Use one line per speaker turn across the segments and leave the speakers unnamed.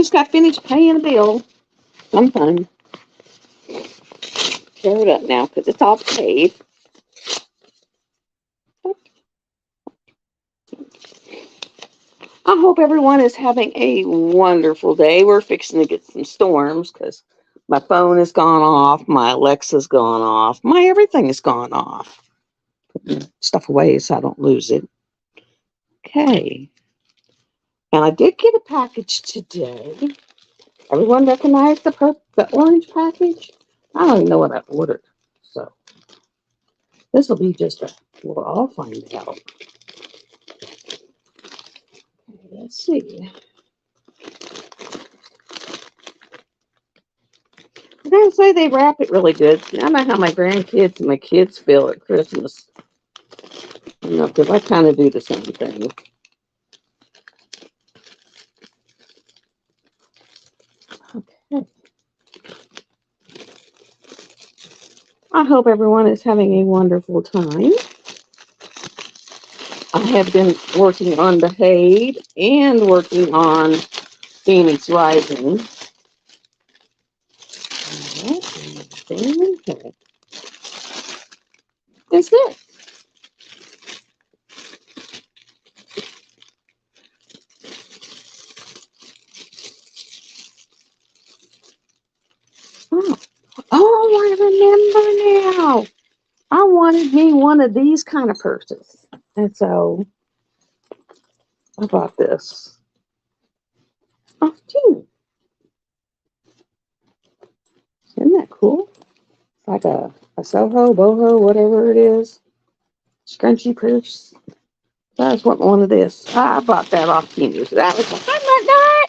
just got finished paying a bill. I'm fine. Tear it up now because it's all paid. I hope everyone is having a wonderful day. We're fixing to get some storms because my phone has gone off, my Alexa's gone off, my everything has gone off. Putting stuff away so I don't lose it. Okay. And I did get a package today. Everyone recognize the orange package? I don't even know what I ordered. So this will be just a, we'll all find out. Okay, let's see. I gotta say they wrap it really good. I know how my grandkids and my kids feel at Christmas. You know, because I kind of do the same thing. Okay. I hope everyone is having a wonderful time. I have been working on the Behave and working on Phoenix Rising. Is this? Oh, I remember now. I wanted me one of these kind of purses. And so I bought this. Oh, gee. Isn't that cool? It's like a Soho, boho, whatever it is. Scrunchy purse. I just want one of this. I bought that off Temu. So that was like, I'm not that.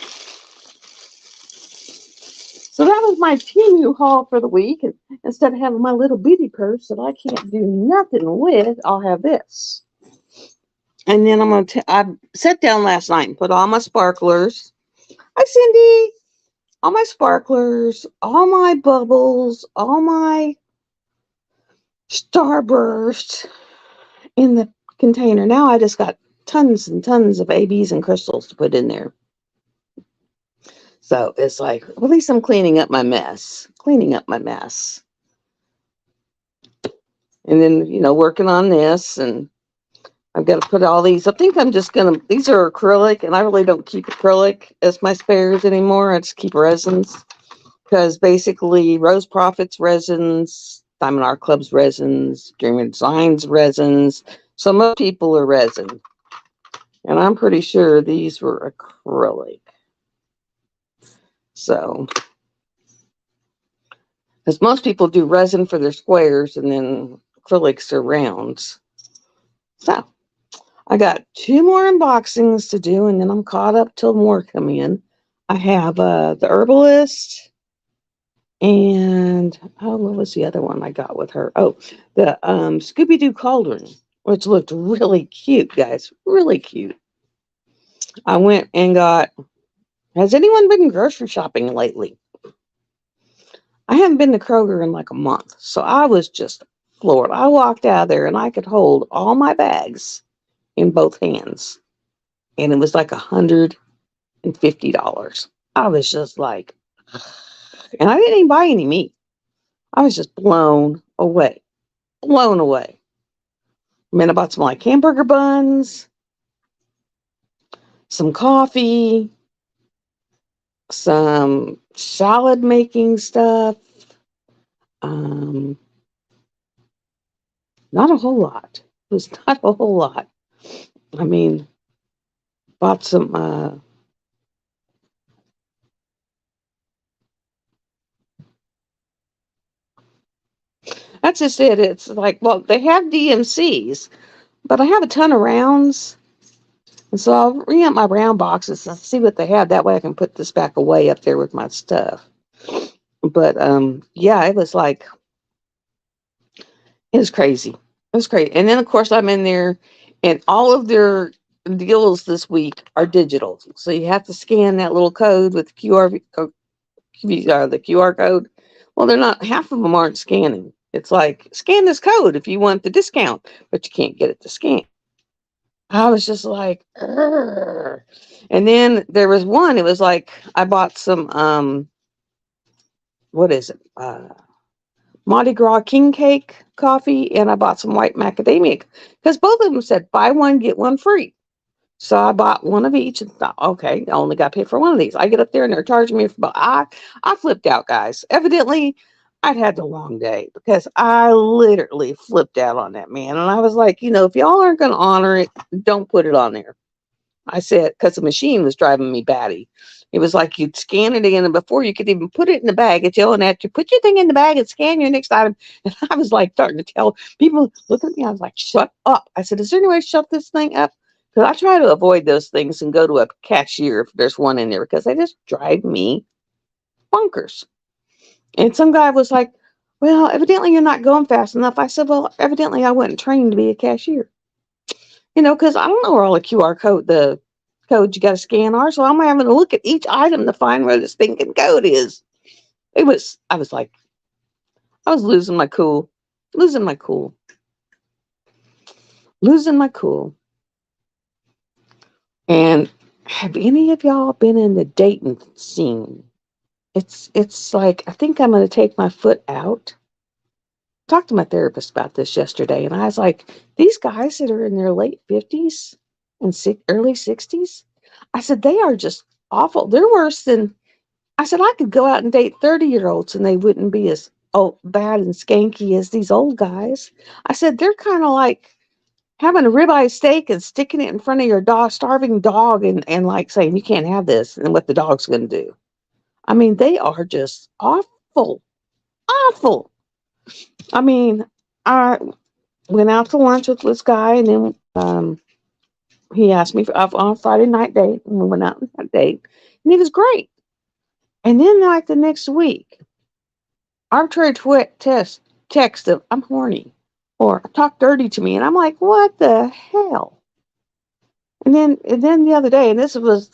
So that was my Temu haul for the week. And instead of having my little bitty purse that I can't do nothing with, I'll have this. And then I sat down last night and put all my sparklers. Hi, Cindy. All my sparklers, all my bubbles, all my Starburst in the container. Now I just got tons and tons of ABs and crystals to put in there. So it's like, at least I'm cleaning up my mess. And then, you know, working on this, and I've got to put all these. I think I'm just going to, these are acrylic, and I really don't keep acrylic as my spares anymore. I just keep resins, because basically Rose Profits resins, Diamond Art Club's resins, Dream Designs resins. So most people are resin. And I'm pretty sure these were acrylic. So, because most people do resin for their squares and then acrylics are rounds. So, I got 2 more unboxings to do, and then I'm caught up till more come in. I have the Herbalist, and what was the other one I got with her? Oh, the Scooby-Doo Cauldron, which looked really cute, guys. Really cute. I went and got, has anyone been grocery shopping lately? I haven't been to Kroger in like a month, so I was just floored. I walked out of there and I could hold all my bags in both hands, and it was like $150. I was just like, and I didn't even buy any meat. I was just blown away. Blown away. I mean, I bought some like hamburger buns, some coffee, some salad making stuff. Not a whole lot. It was not a whole lot. I mean, bought some that's just it. It's like, well, they have DMCs, but I have a ton of rounds. And so I'll ring up my round boxes and see what they have. That way I can put this back away up there with my stuff. But yeah, it was like, it was crazy. It was crazy. And then of course I'm in there, and all of their deals this week are digital. So you have to scan that little code with the QR code. Well, they're not, half of them aren't scanning. It's like, scan this code if you want the discount, but you can't get it to scan. I was just like, "Urgh." And then there was one, it was like, I bought some, what is it? Mardi Gras king cake coffee, and I bought some white macadamia because both of them said buy one, get one free. So I bought one of each and thought, okay, I only got paid for one of these. I get up there and they're charging me for about, I flipped out, guys. Evidently, I'd had the long day because I literally flipped out on that man. And I was like, if y'all aren't going to honor it, don't put it on there. I said, because the machine was driving me batty. It was like you'd scan it in, and before you could even put it in the bag, it's yelling at you, put your thing in the bag and scan your next item. And I was like starting to tell people, look at me. I was like, shut up. I said, is there any way to shut this thing up? Because I try to avoid those things and go to a cashier if there's one in there because they just drive me bonkers. And some guy was like, well, evidently you're not going fast enough. I said, well, evidently I wasn't trained to be a cashier. Because I don't know where all the the codes you got to scan are. So I'm having to look at each item to find where this stinking code is. I was like, I was losing my cool, losing my cool, losing my cool. And have any of y'all been in the dating scene? It's like, I think I'm going to take my foot out. Talked to my therapist about this yesterday, and I was like, these guys that are in their late 50s and early 60s, I said, they are just awful. They're worse than, I said, I could go out and date 30-year-olds and they wouldn't be as bad and skanky as these old guys. I said, they're kind of like having a ribeye steak and sticking it in front of your starving dog and like saying, you can't have this, and what the dog's going to do. I mean, they are just awful, awful. I mean, I went out to lunch with this guy, and then he asked me on a Friday night date, and we went out on that date, and he was great. And then, like the next week, arbitrary text of "I'm horny" or "talk dirty to me," and I'm like, "What the hell?" And then the other day, and this was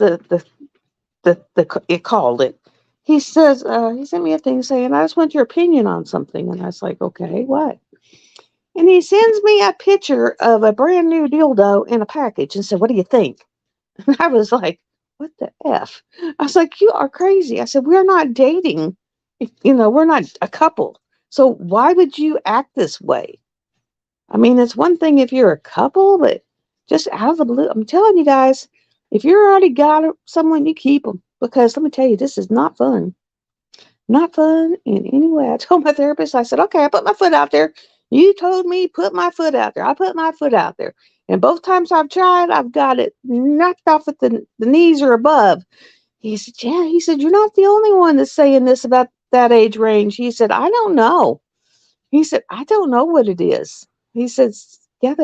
it called it. He says he sent me a thing saying, "I just want your opinion on something," and I was like, "Okay, what?" And he sends me a picture of a brand new dildo in a package and said, "What do you think?" And I was like, "What the F?" I was like, "You are crazy." I said, "We're not dating. We're not a couple. So why would you act this way?" I mean, it's one thing if you're a couple, but just out of the blue, I'm telling you guys, if you're already got someone, you keep them. Because let me tell you, this is not fun. Not fun in any way. I told my therapist, I said, okay, I put my foot out there. You told me put my foot out there. I put my foot out there. And both times I've tried, I've got it knocked off at the knees or above. He said, yeah. He said, you're not the only one that's saying this about that age range. He said, I don't know. He said, I don't know what it is. He says, yeah,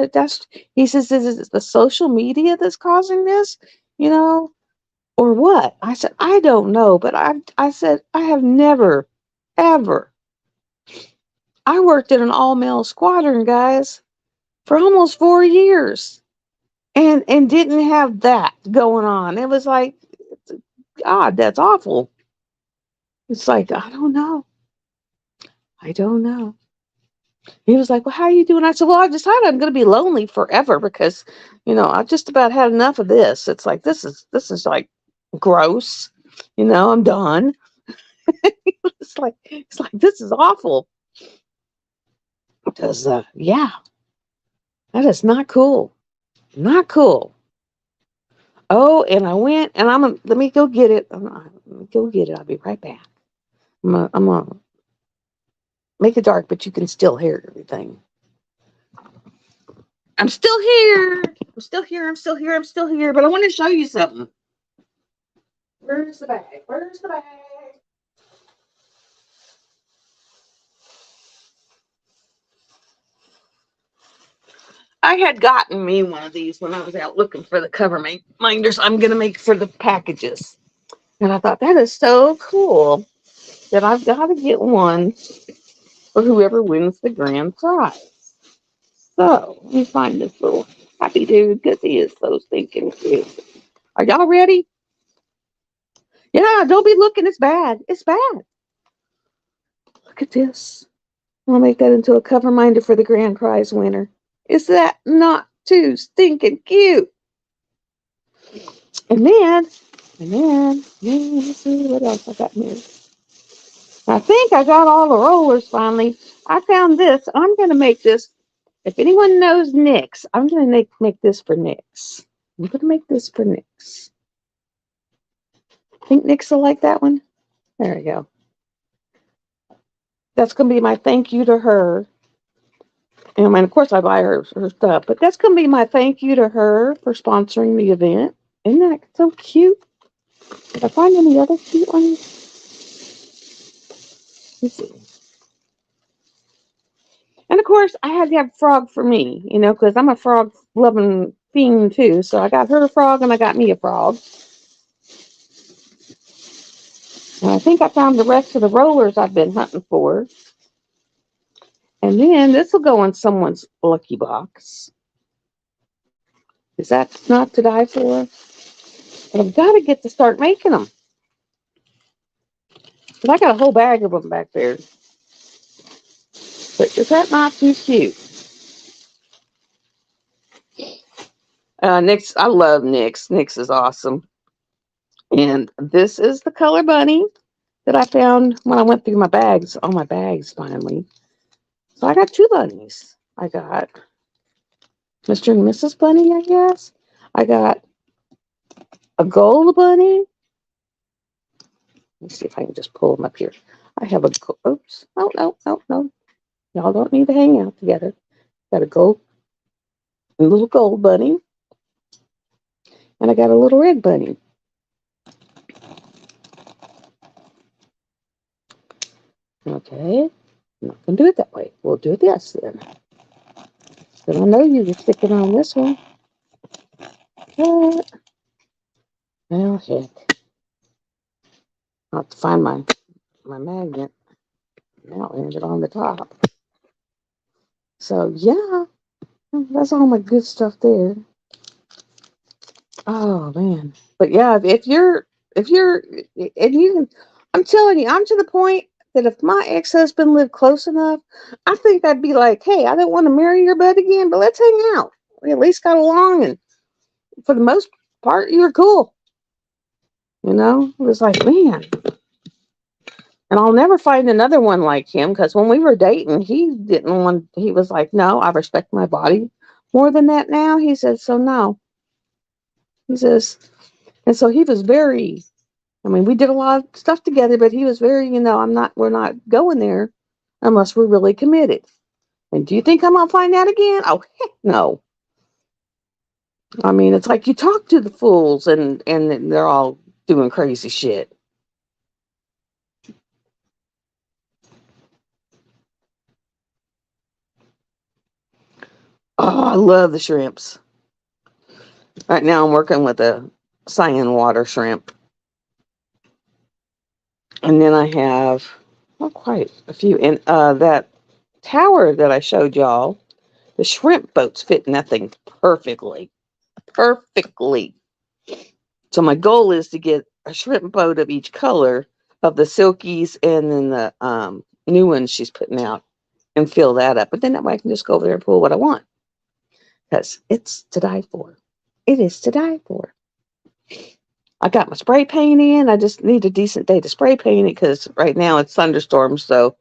he says, is it the social media that's causing this? You know, or what? I said, I don't know, but I said, I have never, ever. I worked in an all male squadron, guys, for almost 4 years and didn't have that going on. It was like, God, that's awful. It's like, I don't know. I don't know. He was like, well, how are you doing? I said, well, I decided I'm going to be lonely forever because, I just about had enough of this. It's like, this is like gross. I'm done. It's like, this is awful. Because, yeah, that is not cool. Not cool. Oh, and I went, and let me go get it. Let me go get it. I'll be right back. I'm gonna make it dark, but you can still hear everything. I'm still here. I'm still here. I'm still here. I'm still here. But I want to show you something. Where's the bag? Where's the bag? I had gotten me one of these when I was out looking for the cover minders I'm going to make for the packages. And I thought, that is so cool that I've got to get one for whoever wins the grand prize. So, let me find this little happy dude because he is so stinking cute. Are y'all ready? Yeah, don't be looking. It's bad. It's bad. Look at this. I'll make that into a cover minder for the grand prize winner. Is that not too stinking cute. And then, let's see what else I got here. I think I got all the rollers finally. I found this. I'm going to make this. If anyone knows Nyx, I'm going to make this for Nyx. I'm going to make this for Nyx. Think Nyx will like that one? There we go. That's going to be my thank you to her. And I mean, of course, I buy her stuff, but that's going to be my thank you to her for sponsoring the event. Isn't that so cute? Did I find any other cute ones? Let's see. And of course, I had to have frog for me, because I'm a frog loving fiend too. So I got her a frog and I got me a frog. And I think I found the rest of the rollers I've been hunting for. And then this will go in someone's lucky box. Is that not to die for? But I've got to get to start making them. But I got a whole bag of them back there. But is that not too cute? Nyx, I love Nyx. Nyx is awesome. And this is the color bunny that I found when I went through my bags. All my bags finally. So I got two bunnies. I got Mr. and Mrs. Bunny, I guess. I got a gold bunny. Let's see if I can just pull them up here. I have a, oops, oh, no. Y'all don't need to hang out together. Got a little gold bunny. And I got a little red bunny. Okay, I'm not going to do it that way. We'll do this then. But I know you were sticking on this one. Well, heck. I'll have to find my magnet. Now I ended on the top. So, yeah, that's all my good stuff there. Oh, man. But, yeah, if you can, I'm telling you, I'm to the point that if my ex-husband lived close enough, I think I'd be like, hey, I don't want to marry your butt again, but let's hang out. We at least got along, and for the most part, you were cool. It was like, man. And I'll never find another one like him, because when we were dating, he was like, no, I respect my body more than that now. He said, so no. He says, and so he was very, we did a lot of stuff together, but he was very, we're not going there unless we're really committed. And do you think I'm going to find that again? Oh, heck no. It's like you talk to the fools and they're all doing crazy shit. Oh, I love the shrimps. Right now I'm working with a cyan water shrimp. And then I have, not quite a few. And that tower that I showed y'all, the shrimp boats fit in that thing perfectly. Perfectly. So my goal is to get a shrimp boat of each color of the silkies and then the new ones she's putting out and fill that up. But then that way I can just go over there and pull what I want. Because it's to die for. It is to die for. I got my spray paint in. I just need a decent day to spray paint it because right now it's thunderstorms, so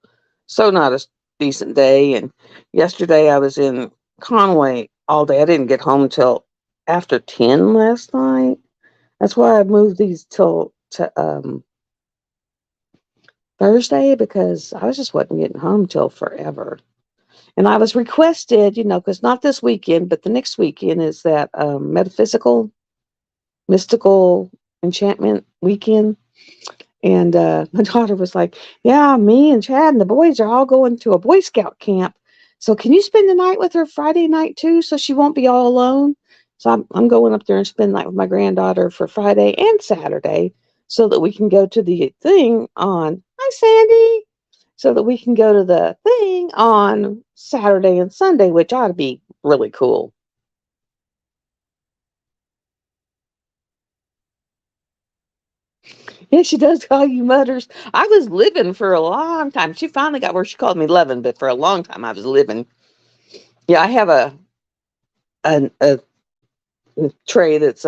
not a decent day. And yesterday I was in Conway all day. I didn't get home till after 10 last night. That's why I moved these to Thursday, because I just wasn't getting home till forever. And I was requested, because not this weekend, but the next weekend is that mystical enchantment weekend. And my daughter was like, yeah, me and Chad and the boys are all going to a Boy Scout camp. So can you spend the night with her Friday night too, so she won't be all alone? So I'm going up there and spend the night with my granddaughter for Friday and Saturday so that we can go to the thing on, hi Sandy, so that we can go to the thing on Saturday and Sunday, which ought to be really cool. Yeah, she does call you Mutters. I was living for a long time. She finally got where she called me Levin, but for a long time I was living. Yeah, I have a a tray that's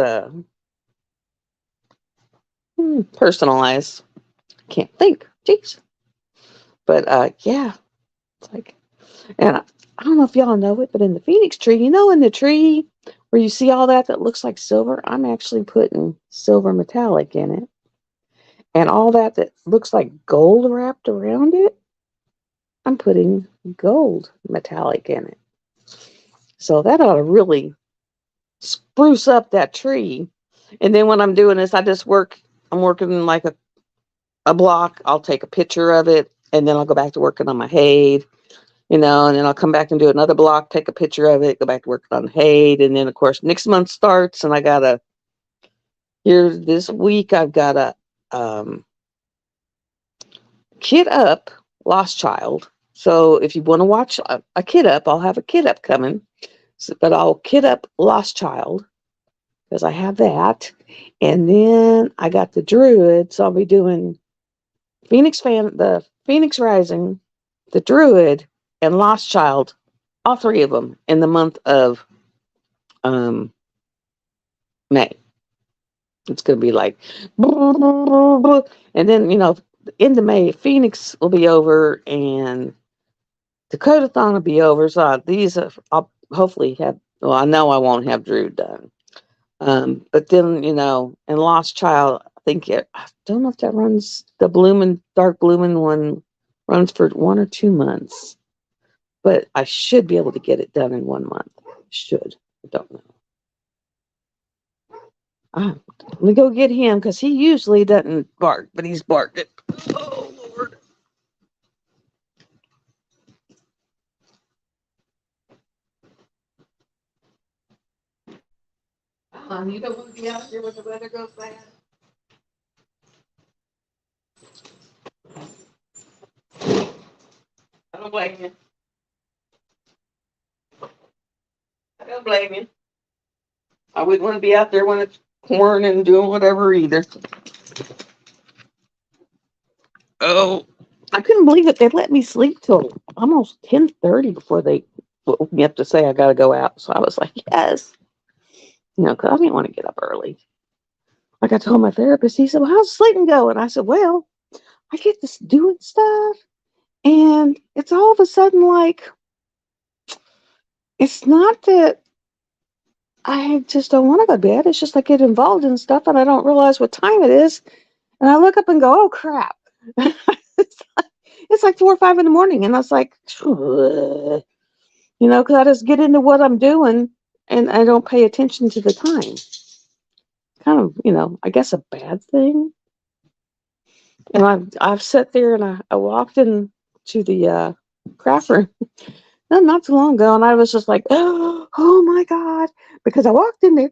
personalized. Can't think. Jeez. But yeah, it's like, and I don't know if y'all know it, but in the Phoenix tree, in the tree where you see all that looks like silver, I'm actually putting silver metallic in it. And all that looks like gold wrapped around it, I'm putting gold metallic in it. So that ought to really spruce up that tree. And then when I'm doing this, I'm working like a block. I'll take a picture of it, and then I'll go back to working on my Hade, and then I'll come back and do another block, take a picture of it, go back to working on Hade. And then, of course, next month starts, and here this week, I've got Kid Up, Lost Child. So if you want to watch a Kid Up, I'll have a Kid Up coming. But I'll Kid Up Lost Child because I have that. And then I got the Druid, so I'll be doing the Phoenix Rising, the Druid, and Lost Child, all three of them in the month of May. It's going to be like, and then, into May, Phoenix will be over and Dakotathon will be over. So I'll hopefully have, well, I know I won't have Drew done. But then, and Lost Child, I don't know if that runs, the Dark Blooming one runs for 1 or 2 months. But I should be able to get it done in 1 month. Should. I don't know. Let me go get him because he usually doesn't bark, but he's barked it. Oh, Lord. You don't want to be out here when the weather goes bad? I don't blame you. I don't blame you. I wouldn't want to be out there when it's pouring and doing whatever either. Oh, I couldn't believe it. They let me sleep till almost 10:30 before they woke me up to say I got to go out. So I was like, yes. Because I didn't want to get up early. Like I told my therapist, he said, well, how's sleeping going? I said, well, I get this doing stuff. And it's all of a sudden like, it's not that I just don't want to go to bed. It's just I get involved in stuff and I don't realize what time it is. And I look up and go, oh, crap. It's like 4 or 5 in the morning. And I was like, because I just get into what I'm doing and I don't pay attention to the time. Kind of, I guess a bad thing. And I've sat there and I walked into the craft room not too long ago, and I was just like, oh my God, because I walked in there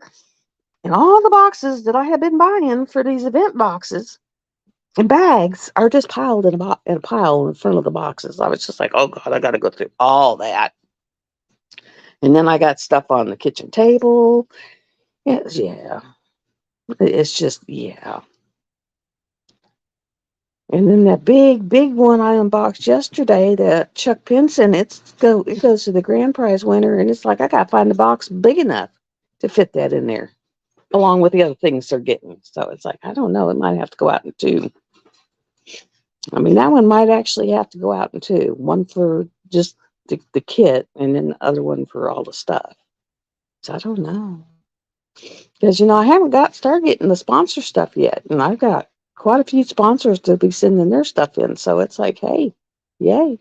and all the boxes that I had been buying for these event boxes and bags are just piled in a pile in front of the boxes. I was just like, oh God, I got to go through all that. And then I got stuff on the kitchen table. Yeah. It's just, yeah. And then that big one I unboxed yesterday, that Chuck Pinson, it goes to the grand prize winner, and it's like I gotta find a box big enough to fit that in there, along with the other things they're getting. So it's like, I don't know, it might have to go out in 2. I mean, that one might actually have to go out in 2. One for just the kit, and then the other one for all the stuff. So I don't know. Because, I haven't started getting the sponsor stuff yet, and I've got quite a few sponsors to be sending their stuff in. So it's like, hey, yay.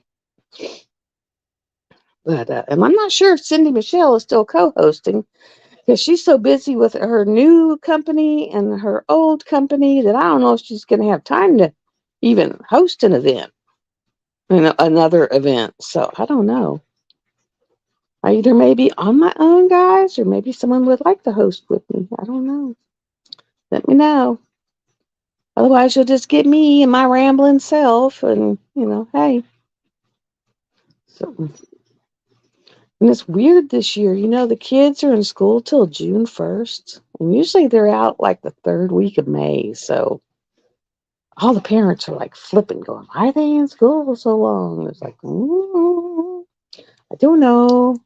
But and I'm not sure if Cindy Michelle is still co-hosting because she's so busy with her new company and her old company that I don't know if she's going to have time to even host an event, another event. So I don't know. I either may be on my own, guys, or maybe someone would like to host with me. I don't know. Let me know. Otherwise, you'll just get me and my rambling self, and hey. So, and it's weird this year. The kids are in school till June 1st, and usually they're out like the 3rd week of May. So, all the parents are like flipping, going, "Why are they in school for so long?" It's like, I don't know.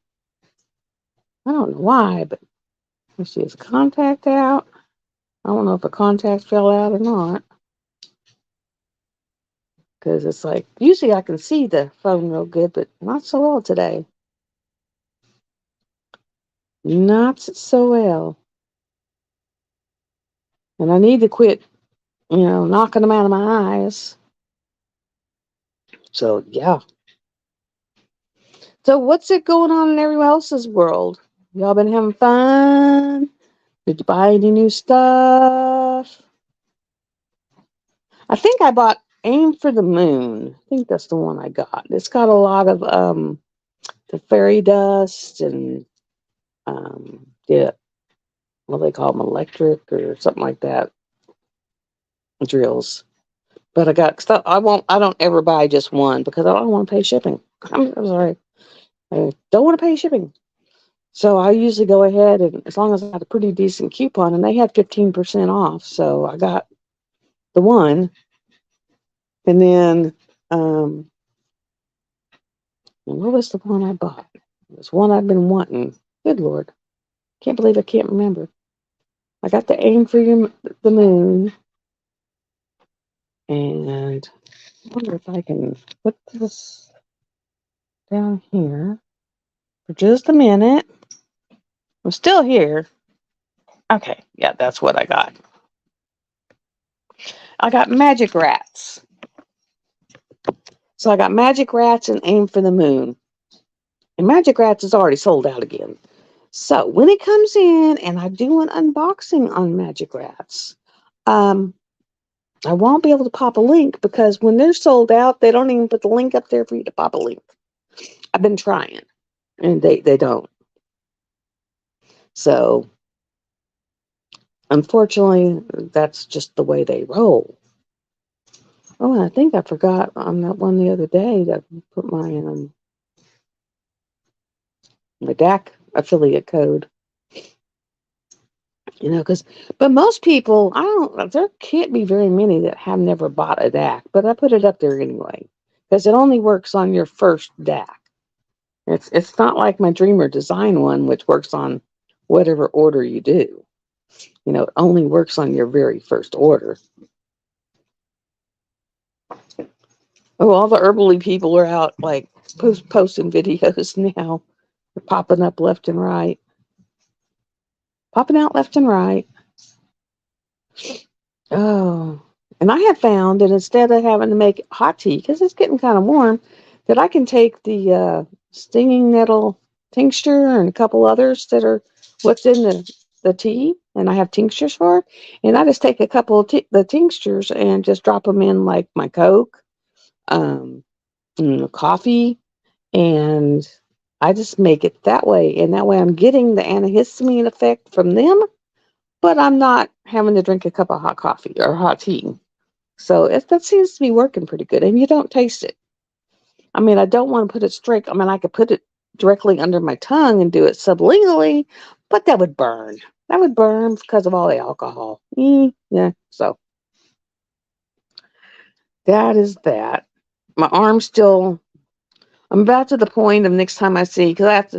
I don't know why, but let's see, is contact out? I don't know if a contact fell out or not. Because it's like, usually I can see the phone real good, but not so well today. Not so well. And I need to quit, knocking them out of my eyes. So, yeah. So, what's it going on in everyone else's world? Y'all been having fun? Did you buy any new stuff? I think I bought Aim for the Moon. I think that's the one I got. It's got a lot of the fairy dust and yeah, what do they call them, electric or something like that, drills. But I got stuff. I don't ever buy just one because I don't want to pay shipping. I'm sorry. I don't want to pay shipping. So I usually go ahead and as long as I had a pretty decent coupon and they had 15% off. So I got the one and then what was the one I bought? It was one I've been wanting. Good Lord. Can't believe I can't remember. I got the Aim for the Moon. And I wonder if I can put this down here for just a minute. I'm still here. Okay, yeah, that's what I got. I got Magic Rats. So I got Magic Rats and Aim for the Moon. And Magic Rats is already sold out again. So when it comes in and I do an unboxing on Magic Rats, I won't be able to pop a link because when they're sold out, they don't even put the link up there for you to pop a link. I've been trying and they don't. So unfortunately, that's just the way they roll. Oh, and I think I forgot on that one the other day to put my DAC affiliate code. But most people, there can't be very many that have never bought a DAC, but I put it up there anyway because it only works on your first DAC. It's not like my Dreamer Design one, which works on whatever order you do. It only works on your very first order. Oh, all the herbally people are out like posting videos now. They're popping up left and right. Popping out left and right. Oh, and I have found that instead of having to make hot tea, because it's getting kind of warm, that I can take the stinging nettle tincture and a couple others that are what's in the tea, and I have tinctures for it. And I just take a couple of the tinctures and just drop them in like my Coke, um, coffee, and I just make it that way. And that way I'm getting the antihistamine effect from them, but I'm not having to drink a cup of hot coffee or hot tea. So that seems to be working pretty good. And you don't taste it. I mean, I don't want to put it straight. I mean, I could put it directly under my tongue and do it sublingually, but that would burn. That would burn because of all the alcohol. Yeah. So that is that. My arm's still. I'm about to the point of next time I see because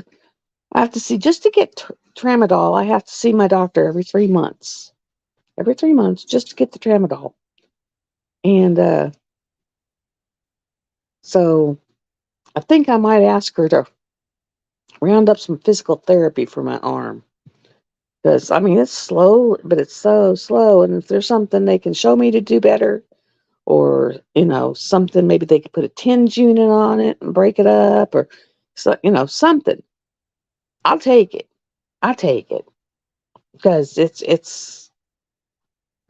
I have to see just to get tramadol. I have to see my doctor every 3 months. Every 3 months just to get the tramadol. And so I think I might ask her to round up some physical therapy for my arm. Because, I mean, it's slow, but it's so slow. And if there's something they can show me to do better, or, something, maybe they could put a TENS unit on it and break it up, or, so, something. I'll take it. I'll take it. Because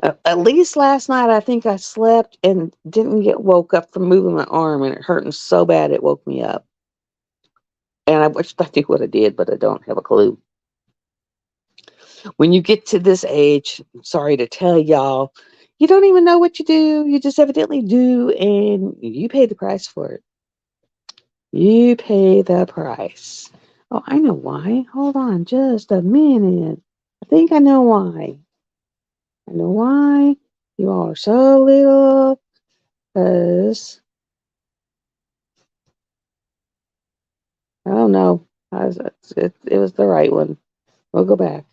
at least last night, I think I slept and didn't get woke up from moving my arm, and it hurting so bad it woke me up. And I wish I knew what I did, but I don't have a clue. When you get to this age, I'm sorry to tell y'all, you don't even know what you do. You just evidently do, and you pay the price for it. You pay the price. Oh, I know why. Hold on just a minute. I think I know why. I know why you all are so little. Because, oh no. It was the right one. We'll go back.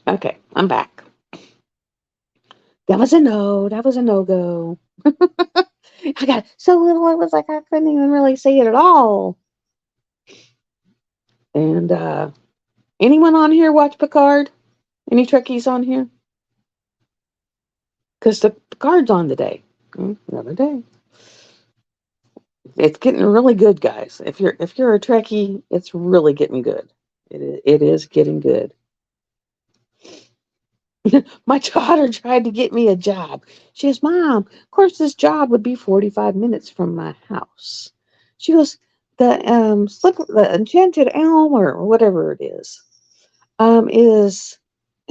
Okay, I'm back. That was a no. That was a no go. I got so little. It was like I couldn't even really see it at all. And anyone on here watch Picard? Any Trekkies on here? Because the Picard's on today. Another day. It's getting really good, guys. If you're a Trekkie, it's really getting good. It is getting good. My daughter tried to get me a job. She goes, Mom, of course this job would be 45 minutes from my house. She goes, the Enchanted Elm or whatever it is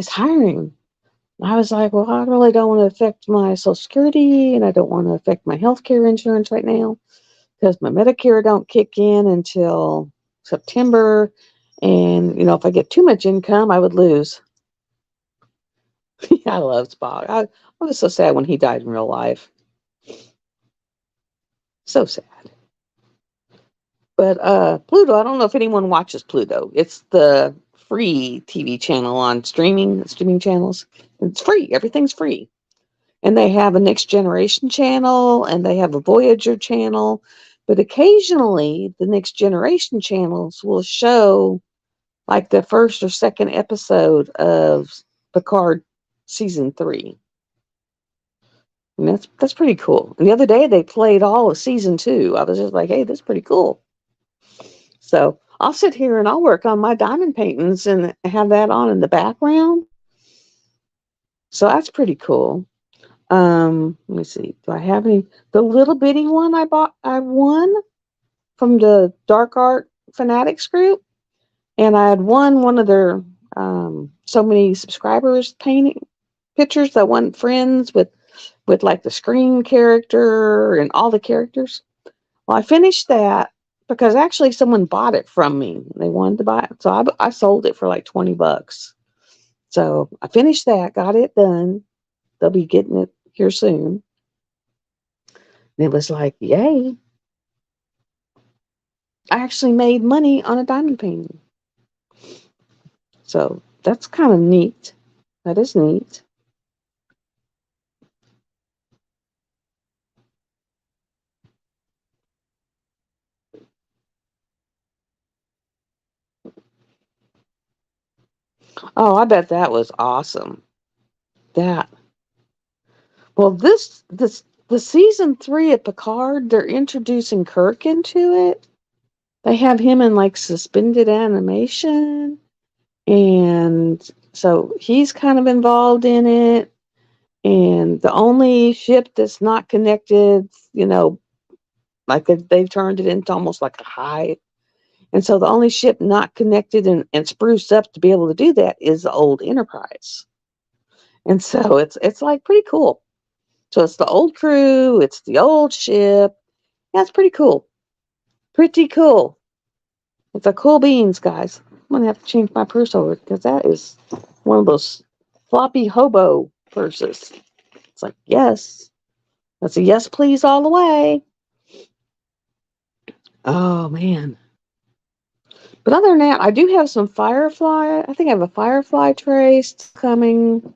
hiring. I was like, well, I really don't want to affect my Social Security and I don't want to affect my health care insurance right now because my Medicare don't kick in until September. And, if I get too much income, I would lose. I love Spock. I was so sad when he died in real life. So sad. But Pluto, I don't know if anyone watches Pluto. It's the free TV channel on streaming channels. It's free. Everything's free. And they have a Next Generation channel and they have a Voyager channel. But occasionally the Next Generation channels will show like the first or second episode of Picard season 3. And that's pretty cool. And the other day they played all of season 2. I was just like, hey, that's pretty cool. So I'll sit here and I'll work on my diamond paintings and have that on in the background. So that's pretty cool. Let me see. Do I have any? The little bitty one I won from the Dark Art Fanatics group, and I had won one of their so many subscribers painting pictures. I won friends with like the Scream character and all the characters. Well, I finished that because actually someone bought it from me. They wanted to buy it, so I sold it for like $20. So I finished that, got it done. They'll be getting it here soon. And it was like, yay. I actually made money on a diamond painting. So that's kind of neat. That is neat. Oh, I bet that was awesome. That. Well, this the season 3 of Picard, they're introducing Kirk into it. They have him in like suspended animation. And so he's kind of involved in it. And the only ship that's not connected, like they've turned it into almost like a hive. And so the only ship not connected and spruced up to be able to do that is the old Enterprise. And so it's like pretty cool. So it's the old crew, it's the old ship. Yeah, it's pretty cool. Pretty cool. It's a cool beans, guys. I'm gonna have to change my purse over because that is one of those floppy hobo purses. It's like, yes. That's a yes, please, all the way. Oh, man. But other than that, I do have some Firefly. I think I have a Firefly trace coming.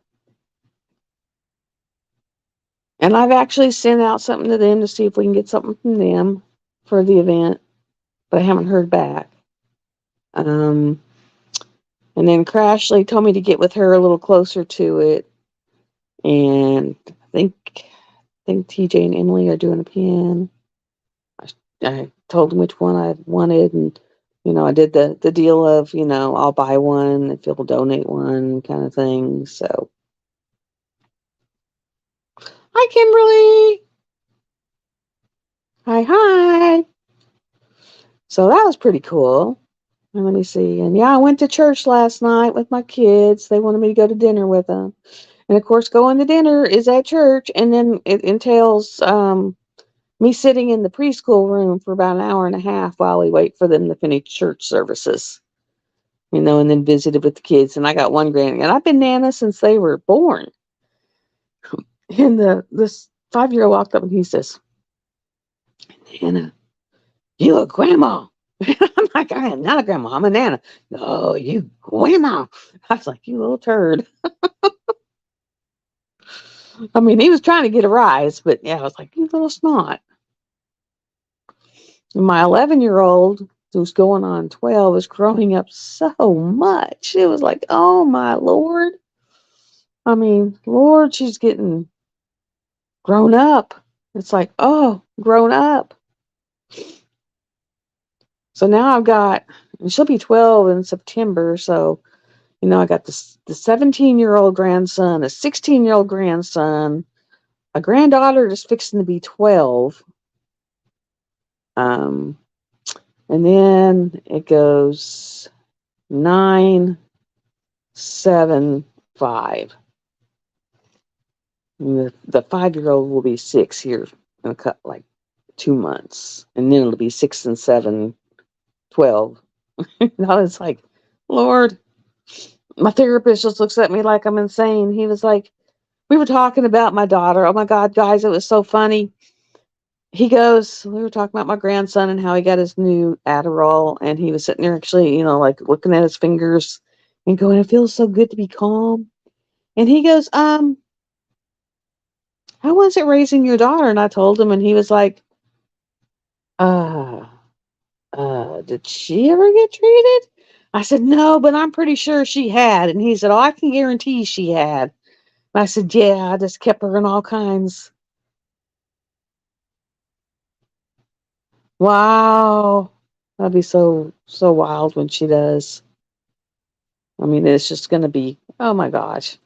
And I've actually sent out something to them to see if we can get something from them for the event. But I haven't heard back. And then Crashly told me to get with her a little closer to it. And I think TJ and Emily are doing a pin. I told them which one I wanted, and I did the deal of I'll buy one if you'll donate one kind of thing. So hi Kimberly, hi. So that was pretty cool. And let me see. And yeah, I went to church last night with my kids. They wanted me to go to dinner with them, and of course, going to dinner is at church, and then it entails me sitting in the preschool room for about an hour and a half while we wait for them to finish church services. and then visited with the kids. And I got one granny, and I've been Nana since they were born. And this 5-year-old walked up and he says, Nana, you a grandma. I'm like, I am not a grandma. I'm a Nana. No, you grandma. I was like, you little turd. I mean, he was trying to get a rise, but yeah, I was like, you little snot. And my 11-year-old, who's going on 12, is growing up so much. It was like, oh my Lord. I mean, Lord, she's getting grown up. It's like, oh, grown up. So now I've got, and she'll be 12 in September. So, I got the 17-year-old grandson, a 16-year-old grandson, a granddaughter that's fixing to be 12. And then it goes 9, 7, 5. And the 5-year-old will be 6 here in like 2 months. And then it'll be 6 and 7, 12. Now it's like, Lord, my therapist just looks at me like I'm insane. He was like, we were talking about my daughter. Oh my God, guys, it was so funny. He goes, we were talking about my grandson and how he got his new Adderall, and he was sitting there actually, like looking at his fingers and going, it feels so good to be calm. And he goes, how was it raising your daughter? And I told him, and he was like, did she ever get treated? I said, no, but I'm pretty sure she had. And he said, oh, I can guarantee she had. And I said, yeah, I just kept her in all kinds. Wow. That'd be so wild when she does. I mean, it's just going to be, oh my gosh.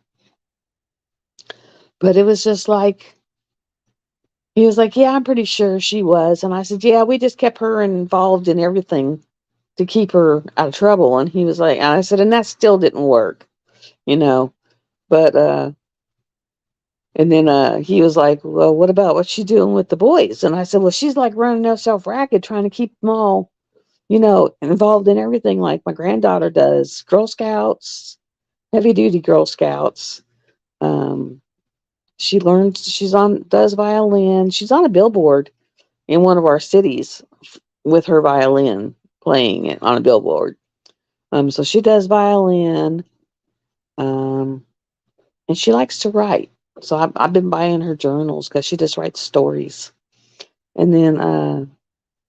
But it was just like, he was like, yeah, I'm pretty sure she was. And I said, yeah, we just kept her involved in everything to keep her out of trouble. And he was like, and I said, and that still didn't work, but, and then he was like, well, what about what's she doing with the boys? And I said, well, she's like running herself ragged, trying to keep them all, involved in everything like my granddaughter does. Girl Scouts, heavy duty Girl Scouts. She does violin. She's on a billboard in one of our cities with her violin playing it on a billboard. So she does violin. And she likes to write. So I've been buying her journals because she just writes stories. And then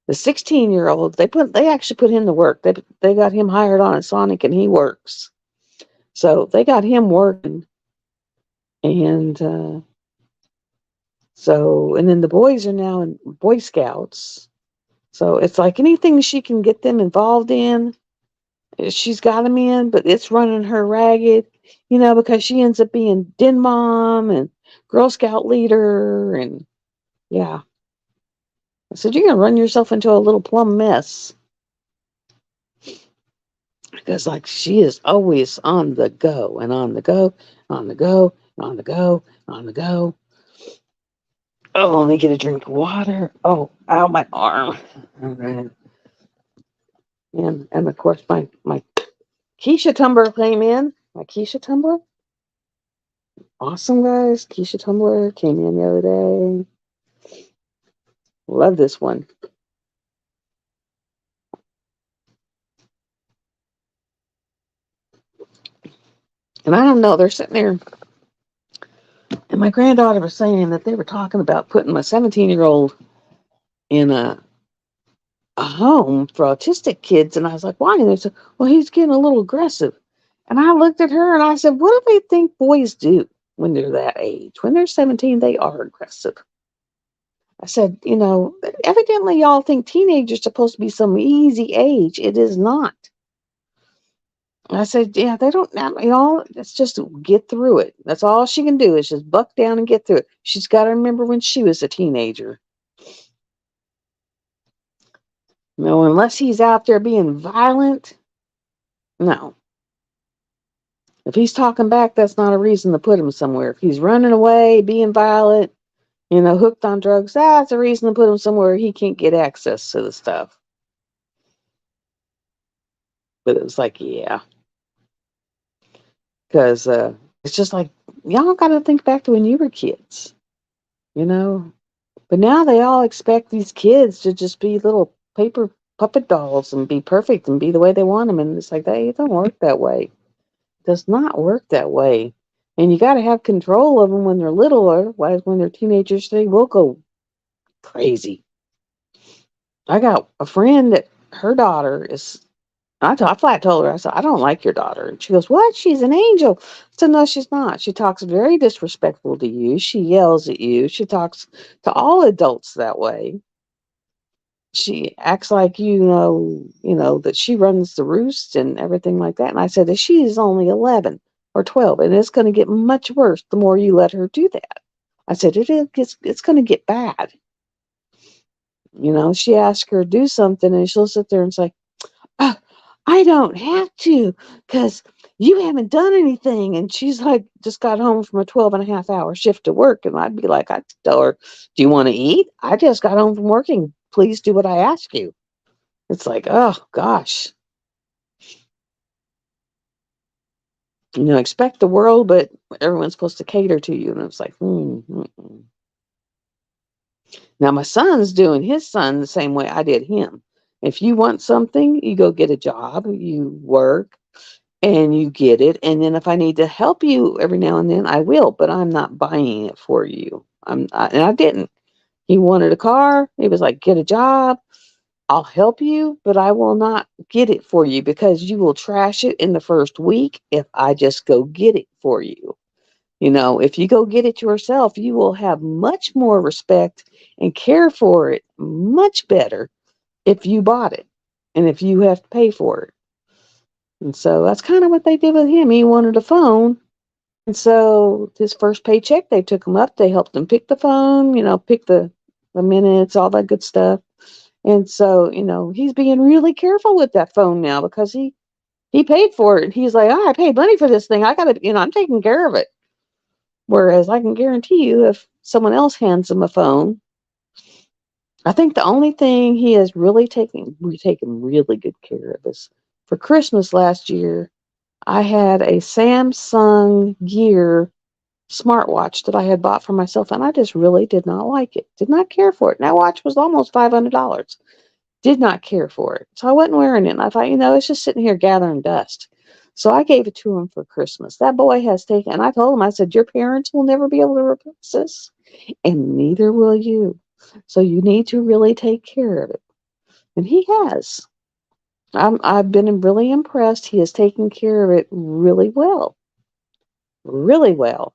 the 16-year-old, they actually put him to work. They got him hired on at Sonic, and he works. So they got him working, and and then the boys are now in Boy Scouts. So it's like anything she can get them involved in, she's got them in, but it's running her ragged, because she ends up being den mom and Girl Scout leader, and yeah. I said, you're gonna run yourself into a little plum mess. Because like she is always on the go and on the go, on the go, on the go, on the go. Oh, let me get a drink of water. Oh, ow, my arm. All right. And of course my Keisha tumbler came in. My Keisha tumbler. Awesome, guys. Keisha tumbler came in the other day. Love this one. And I don't know, they're sitting there. And my granddaughter was saying that they were talking about putting my 17-year-old in a home for autistic kids. And I was like, why? And they said, well, he's getting a little aggressive. And I looked at her and I said, what do they think boys do when they're that age? When they're 17, they are aggressive. I said, evidently y'all think teenagers are supposed to be some easy age. It is not. I said, yeah, they don't, it's just get through it. That's all she can do is just buck down and get through it. She's got to remember when she was a teenager. No, unless he's out there being violent, no. If he's talking back, that's not a reason to put him somewhere. If he's running away, being violent, hooked on drugs, that's a reason to put him somewhere he can't get access to the stuff. But it was like, yeah, because it's just like, y'all got to think back to when you were kids, you know? But now they all expect these kids to just be little paper puppet dolls and be perfect and be the way they want them. And it's like, that it don't work that way. It does not work that way. And you got to have control of them when they're little, or otherwise, when they're teenagers, they will go crazy. I got a friend that her daughter is. I flat told her, I said, I don't like your daughter. And she goes, what? She's an angel. I said, no, she's not. She talks very disrespectful to you. She yells at you. She talks to all adults that way. She acts like that she runs the roost and everything like that. And I said that she is only 11 or 12, and it's going to get much worse the more you let her do that. I said it's going to get bad. She asks her to do something, and she'll sit there and say, oh, I don't have to, because you haven't done anything. And she's like, just got home from a 12.5 hour shift to work. And I'd tell her, do you want to eat? I just got home from working. Please do what I ask you. It's like, oh gosh, expect the world, but everyone's supposed to cater to you. And it's like, Now my son's doing his son the same way I did him. If you want something, you go get a job, you work, and you get it. And then if I need to help you every now and then, I will, but I'm not buying it for you. And I didn't. He wanted a car. He was like, get a job. I'll help you, but I will not get it for you because you will trash it in the first week if I just go get it for you. If you go get it yourself, you will have much more respect and care for it much better if you bought it and if you have to pay for it. And so that's kind of what they did with him. He wanted a phone. And so his first paycheck, they took him up. They helped him pick the phone, pick the minutes, all that good stuff. And so, he's being really careful with that phone now because he paid for it. He's like, oh, I paid money for this thing. I got to, I'm taking care of it. Whereas I can guarantee you, if someone else hands him a phone, I think the only thing he has really taken really good care of is for Christmas last year, I had a Samsung Gear smartwatch that I had bought for myself, and I just really did not like it. Did not care for it. And that watch was almost $500. Did not care for it. So I wasn't wearing it. And I thought, it's just sitting here gathering dust. So I gave it to him for Christmas. That boy has taken, and I told him, I said, your parents will never be able to replace this, and neither will you. So you need to really take care of it. And he has. I've been really impressed. He has taken care of it really well. Really well.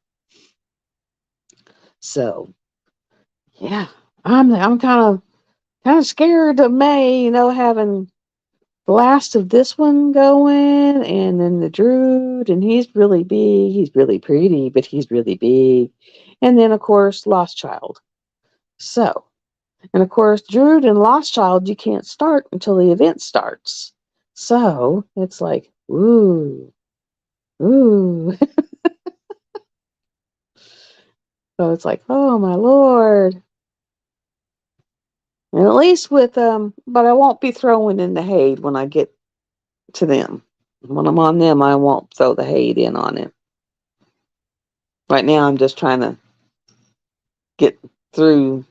So yeah, I'm kind of scared of May, having the last of this one going, and then the Druid, and he's really big. He's really pretty, but he's really big. And then of course Lost Child. So, and of course Druid and Lost Child you can't start until the event starts. So it's like, ooh, ooh. So it's like, oh my lord. And at least with but I won't be throwing in the hate when I get to them. When I'm on them, I won't throw the hate in on it. Right now, I'm just trying to get through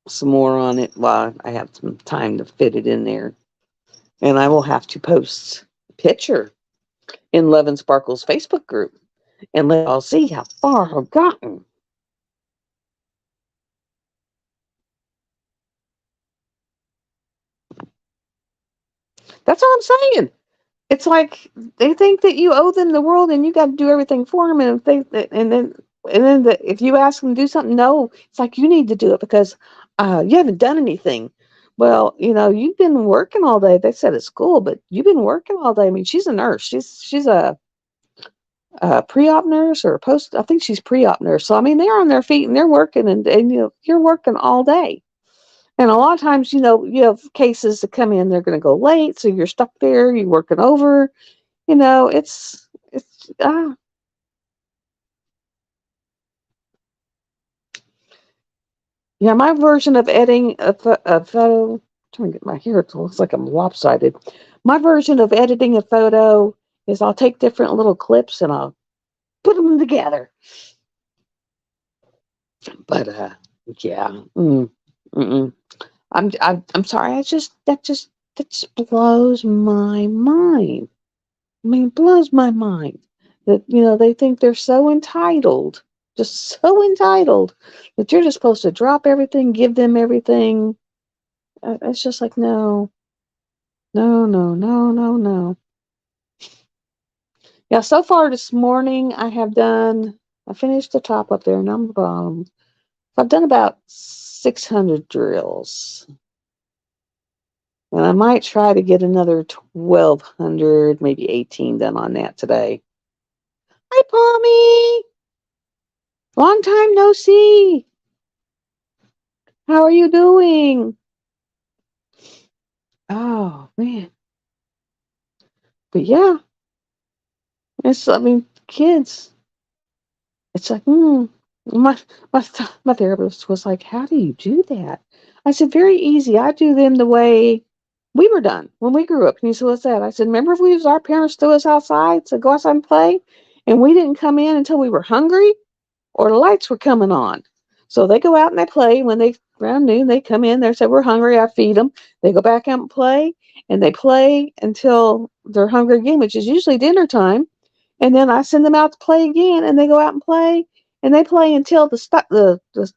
some more on it while I have some time to fit it in there. And I will have to post a picture in Love and Sparkle's Facebook group and let y'all see how far I've gotten. That's all I'm saying. It's like they think that you owe them the world and you got to do everything for them. And if if you ask them to do something, no, it's like you need to do it because you haven't done anything. Well, you've been working all day. They said at school, but you've been working all day. I mean, she's a nurse. She's a pre-op nurse or a post. I think she's pre-op nurse. So I mean, they're on their feet and they're working, and you're working all day. And a lot of times, you have cases that come in, they're going to go late, so you're stuck there. You're working over. It's yeah. My version of editing a photo trying to get my hair. It looks like I'm lopsided. My version of editing a photo is I'll take different little clips and I'll put them together. But yeah. I'm sorry. That just blows my mind. I mean, it blows my mind that they think they're so entitled, just so entitled that you're just supposed to drop everything, give them everything. It's just like no, no, no, no, no, no. Yeah. So far this morning, I finished the top up there, and I'm the bottom. I've done about 600 drills. And I might try to get another 1,200, maybe 18 done on that today. Hi, Pommy. Long time no see. How are you doing? Oh, man. But yeah, I mean, kids, it's like, my, my therapist was like, how do you do that? I said, very easy. I do them the way we were done when we grew up. And he said, what's that? I said, remember if our parents threw us outside to go outside and play, and we didn't come in until we were hungry or the lights were coming on. So they go out and they play. When they around noon, they come in. They say, we're hungry. I feed them. They go back out and play, and they play until they're hungry again, which is usually dinner time. And then I send them out to play again, and they go out and play, and they play until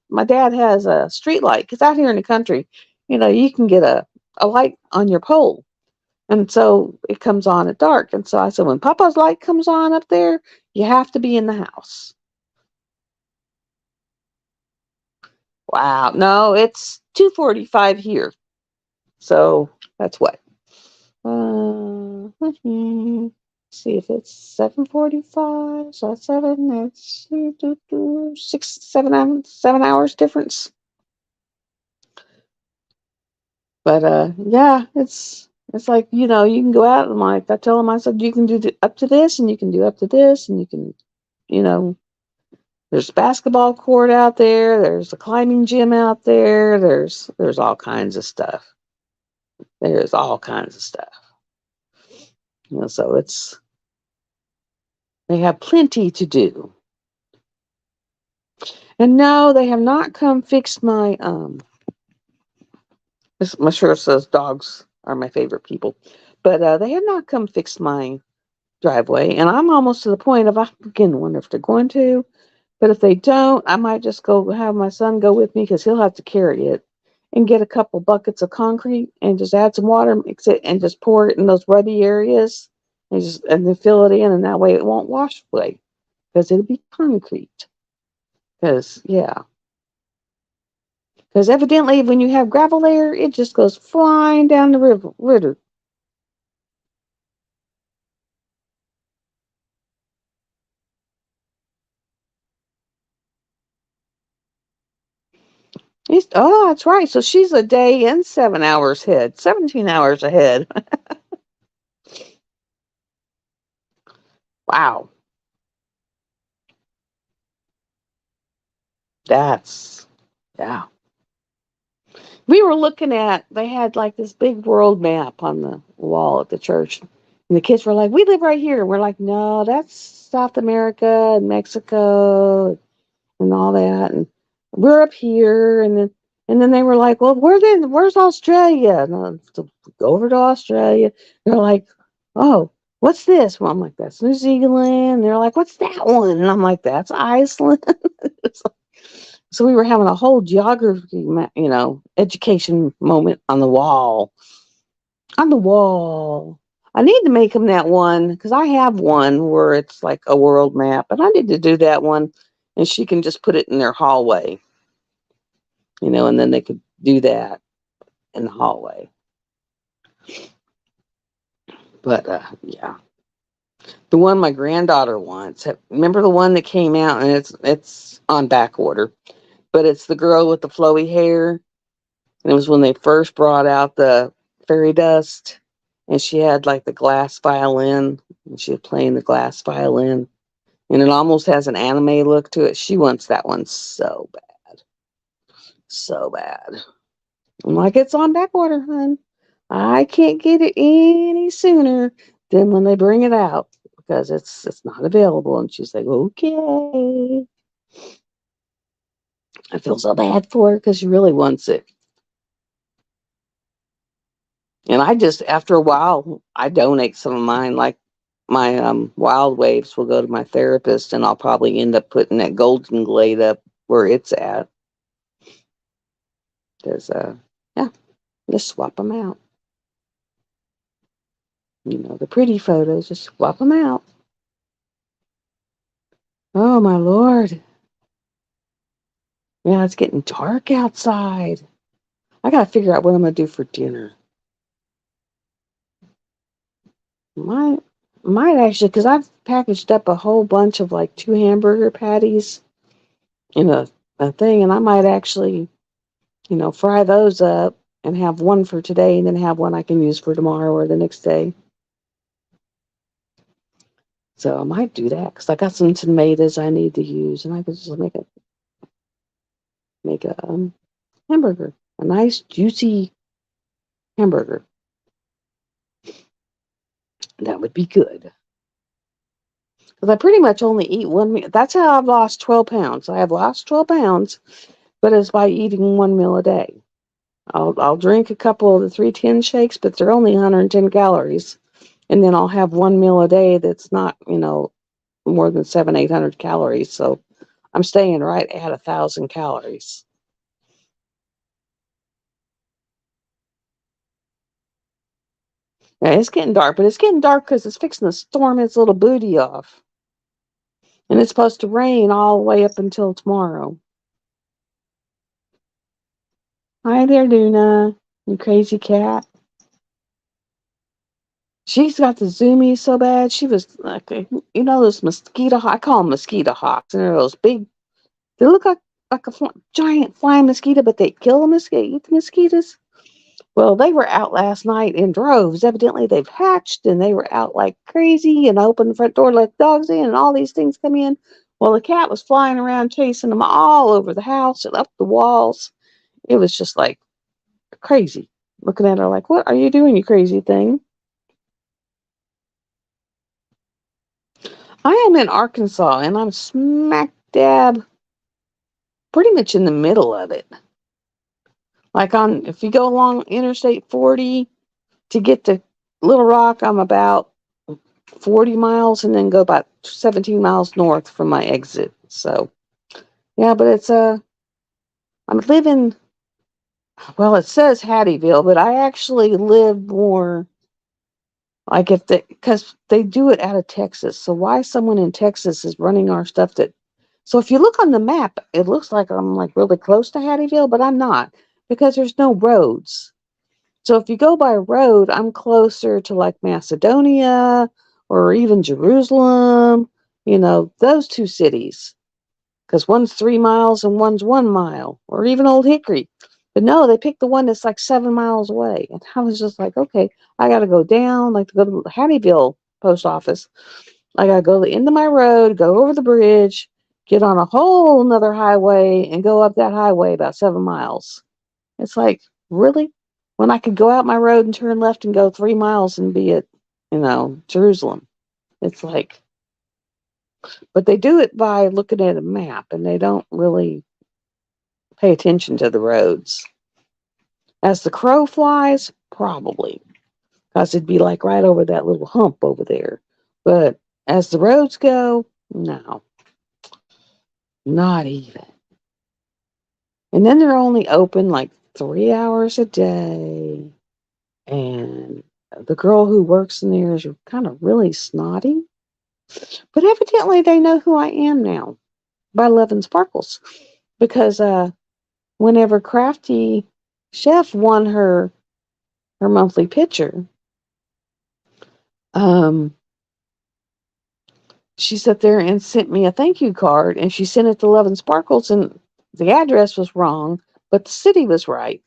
my dad has a street light, because out here in the country, you can get a light on your pole. And so it comes on at dark. And so I said, when Papa's light comes on up there, you have to be in the house. Wow. No, it's 2:45 here. So that's what? See if it's 7:45. So that's 7. That's 6, 7 hours difference. But yeah, it's like you can go out and like I tell them, I said you can do up to this and you can do up to this and you can you know there's a basketball court out there, there's a climbing gym out there, there's all kinds of stuff. There's all kinds of stuff. So they have plenty to do. And no, they have not come fixed my my shirt says dogs are my favorite people. But they have not come fixed my driveway. And I'm almost to the point of I begin to wonder if they're going to. But if they don't, I might just go have my son go with me because he'll have to carry it and get a couple buckets of concrete and just add some water, mix it, and just pour it in those ruddy areas and then fill it in, and that way it won't wash away because it'll be concrete. Because evidently when you have gravel there, it just goes flying down the river. Oh, that's right. So she's a day and 7 hours ahead, 17 hours ahead. Wow. That's, yeah. We were looking they had like this big world map on the wall at the church. And the kids were like, we live right here. We're like, no, that's South America and Mexico and all that. And we're up here. And then they were like, well, where's Australia? And to go over to Australia. They're like, oh, what's this? Well, I'm like, that's New Zealand. And they're like, what's that one? And I'm like, that's Iceland. So we were having a whole geography, education moment on the wall. On the wall. I need to make them that one because I have one where it's like a world map, and I need to do that one, and she can just put it in their hallway, and then they could do that in the hallway. But yeah, the one my granddaughter wants. Remember the one that came out, and it's on back order, but it's the girl with the flowy hair. And it was when they first brought out the fairy dust, and she had like the glass violin, and she was playing the glass violin, and it almost has an anime look to it. She wants that one so bad, so bad. I'm like, it's on back order, hun. I can't get it any sooner than when they bring it out because it's not available. And she's like, okay. I feel so bad for her because she really wants it. And I just, after a while, I donate some of mine. Like my wild waves will go to my therapist, and I'll probably end up putting that golden glade up where it's at. Because, yeah, just swap them out. The pretty photos, just swap them out. Oh, my Lord. Yeah, it's getting dark outside. I got to figure out what I'm going to do for dinner. Might actually, because I've packaged up a whole bunch of like 2 hamburger patties in a thing, and I might actually, fry those up and have one for today and then have one I can use for tomorrow or the next day. So I might do that because I got some tomatoes I need to use, and I could just make a hamburger, a nice juicy hamburger. That would be good. Because I pretty much only eat one meal. That's how I've lost 12 pounds. I have lost 12 pounds, but it's by eating one meal a day. I'll drink a couple of the 310 shakes, but they're only 110 calories. And then I'll have one meal a day that's not, more than 800 calories. So I'm staying right at 1,000 calories. Yeah, it's getting dark, but it's getting dark because it's fixing to storm its little booty off. And it's supposed to rain all the way up until tomorrow. Hi there, Luna, you crazy cat. She's got the zoomies so bad. She was like, those mosquito. I call them mosquito hawks, and they're those big. They look like a giant flying mosquito, but they kill the mosquito, eat the mosquitoes. Well, they were out last night in droves. Evidently, they've hatched, and they were out like crazy. And I opened the front door, let the dogs in, and all these things come in. Well, the cat was flying around chasing them all over the house and up the walls. It was just like crazy. Looking at her like, what are you doing, you crazy thing? I am in Arkansas, and I'm smack dab pretty much in the middle of it. Like if you go along Interstate 40 to get to Little Rock, I'm about 40 miles and then go about 17 miles north from my exit. So, yeah, but I'm living, well, it says Hattieville, but I actually live more like because they do it out of Texas. So why someone in Texas is running our stuff so if you look on the map, it looks like I'm like really close to Hattieville, but I'm not because there's no roads. So if you go by road, I'm closer to like Macedonia or even Jerusalem, those two cities. Because one's 3 miles and one's 1 mile, or even Old Hickory. But no, they picked the one that's like 7 miles away. And I was just like, okay, I got to go down, like to go to Hattieville post office. I got to go to the end of my road, go over the bridge, get on a whole another highway, and go up that highway about 7 miles. It's like, really? When I could go out my road and turn left and go 3 miles and be at, Jerusalem. It's like, but they do it by looking at a map and they don't really pay attention to the roads. As the crow flies, probably, because it'd be like right over that little hump over there. But as the roads go, no, not even. And then they're only open like 3 hours a day. And the girl who works in there is kind of really snotty. But evidently they know who I am now by Love and Sparkles. Because whenever Crafty Chef won her monthly picture, she sat there and sent me a thank you card, and she sent it to Love and Sparkles, and the address was wrong, but the city was right.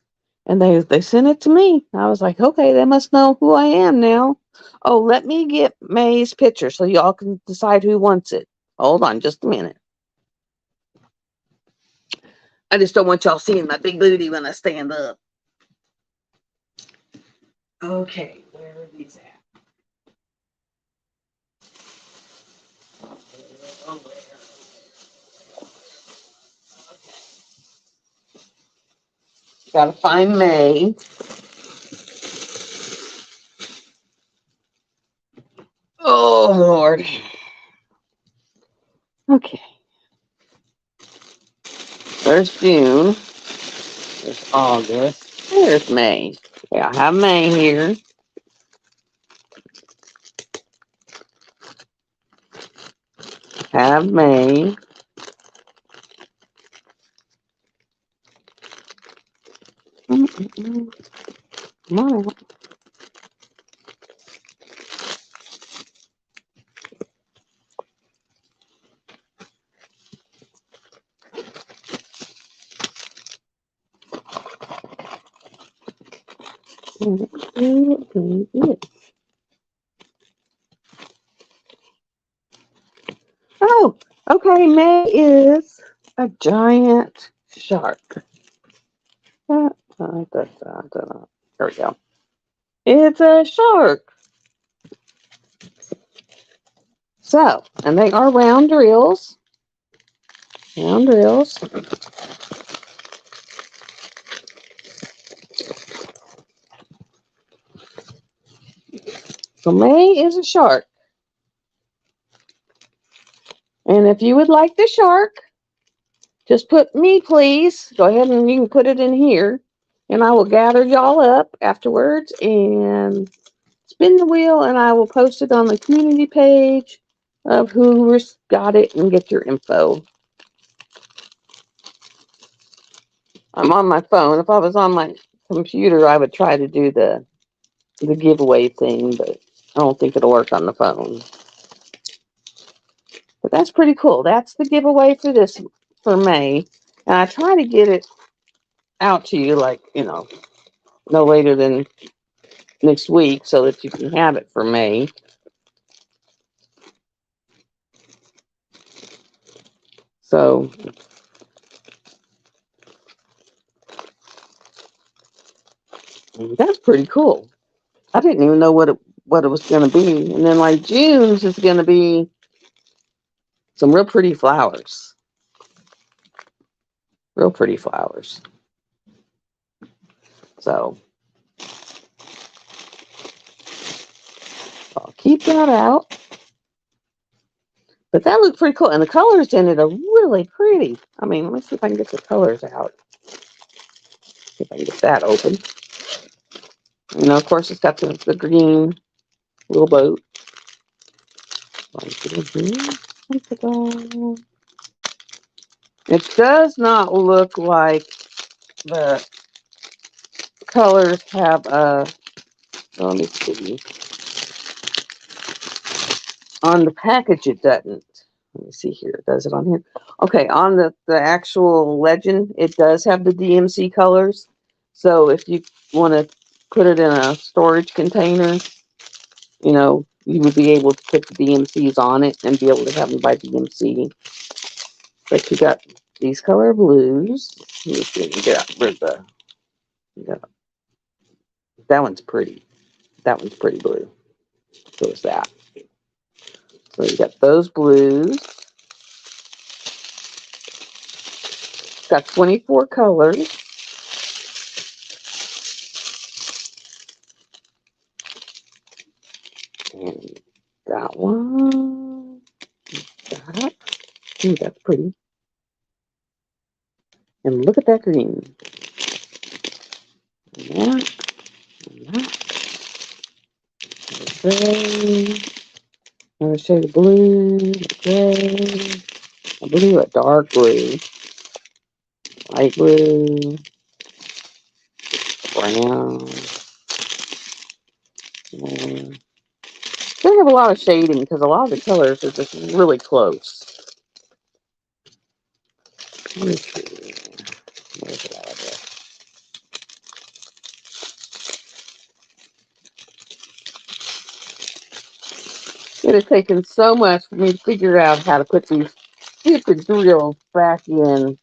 And they sent it to me. I was like, okay, they must know who I am now. Oh, let me get May's picture so y'all can decide who wants it. Hold on just a minute. I just don't want y'all seeing my big booty when I stand up. Okay, where are these at? Oh, where? Gotta find May. Oh, Lord. Okay. There's June. There's August. There's May. Yeah, I have May here. Have May. Come on out. Oh, okay. May is a giant shark. There we go. It's a shark. So, and they are round drills. Round drills. So May is a shark. And if you would like the shark, just put me, please. Go ahead and you can put it in here. And I will gather y'all up afterwards and spin the wheel, and I will post it on the community page of whoever's got it and get your info. I'm on my phone. If I was on my computer, I would try to do the giveaway thing, but I don't think it'll work on the phone. But that's pretty cool. That's the giveaway for this for May. And I try to get it out to you like, no later than next week so that you can have it for May. So that's pretty cool. I didn't even know what it was going to be. And then like June's is going to be some real pretty flowers. Real pretty flowers. So I'll keep that out. But that looked pretty cool. And the colors in it are really pretty. I mean, let me see if I can get the colors out. See if I can get that open. Of course, it's got the green little boat. It does not look like the colors have a, let me see. On the package, it doesn't. Let me see here. Does it on here? Okay, on the actual legend, it does have the DMC colors. So if you want to put it in a storage container, you would be able to put the DMCs on it and be able to have them by DMC. But you got these color blues. Let me see. You got that one's pretty. That one's pretty blue. So is that. So you got those blues. It's got 24 colors. And that one. That. Ooh, that's pretty. And look at that green. And that. And that. The gray. I'm going to show you the blue, the gray, a blue, a dark blue, light blue, brown. And they have a lot of shading because a lot of the colors are just really close. Let me see. Where's it out of there? It has taken so much for me to figure out how to put these stupid drills back in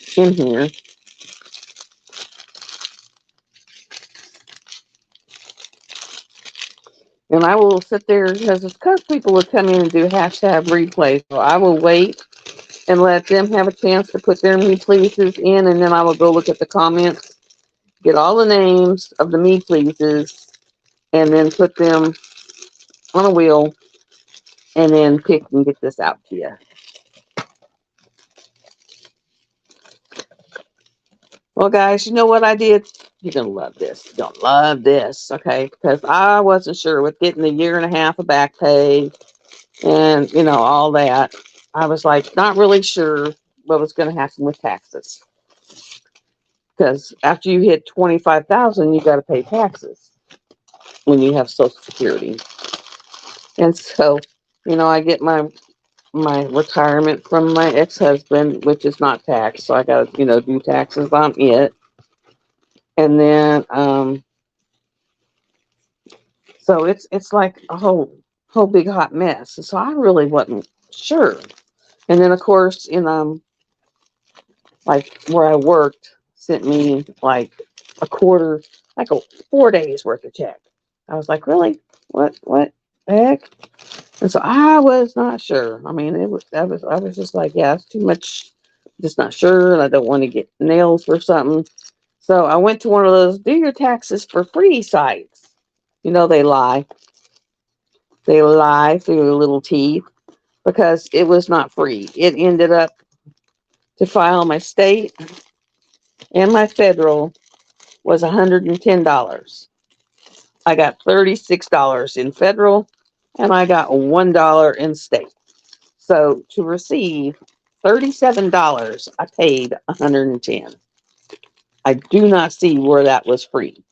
here. And I will sit there because people will come in and do hashtag replay. So I will wait and let them have a chance to put their me pleases in, and then I will go look at the comments, get all the names of the me pleases, and then put them on a wheel, and then pick and get this out to you. Well, guys, you know what I did? You're going to love this. You're going to love this, okay? Because I wasn't sure with getting a year and a half of back pay and, all that. I was like, not really sure what was going to happen with taxes. Because after you hit 25,000, you got to pay taxes when you have Social Security. And so, I get my retirement from my ex-husband, which is not taxed. So I got to, do taxes on it. And then, so it's like a whole big hot mess. And so I really wasn't sure. And then of course, like where I worked, sent me like a quarter, like 4 days worth of check. I was like, really? What the heck? And so I was not sure. I mean, I was just like, yeah, it's too much. Just not sure, and I don't want to get nails for something. So I went to one of those do your taxes for free sites. They lie. They lie through their little teeth because it was not free. It ended up to file my state and my federal was $110. I got $36 in federal and I got $1 in state. So to receive $37, I paid $110. I do not see where that was free.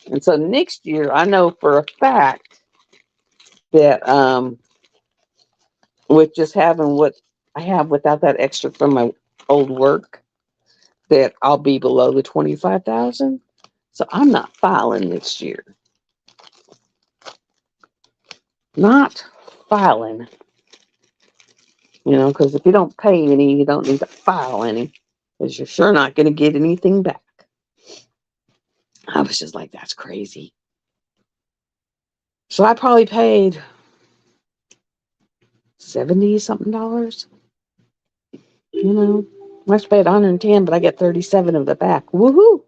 And so next year, I know for a fact that with just having what I have without that extra from my old work, that I'll be below the 25,000. So I'm not filing next year. Not filing. Because if you don't pay any, you don't need to file any. Because you're sure not going to get anything back. I was just like, that's crazy. So I probably paid 70 something dollars. I must have paid 110, but I get 37 of it back. Woohoo!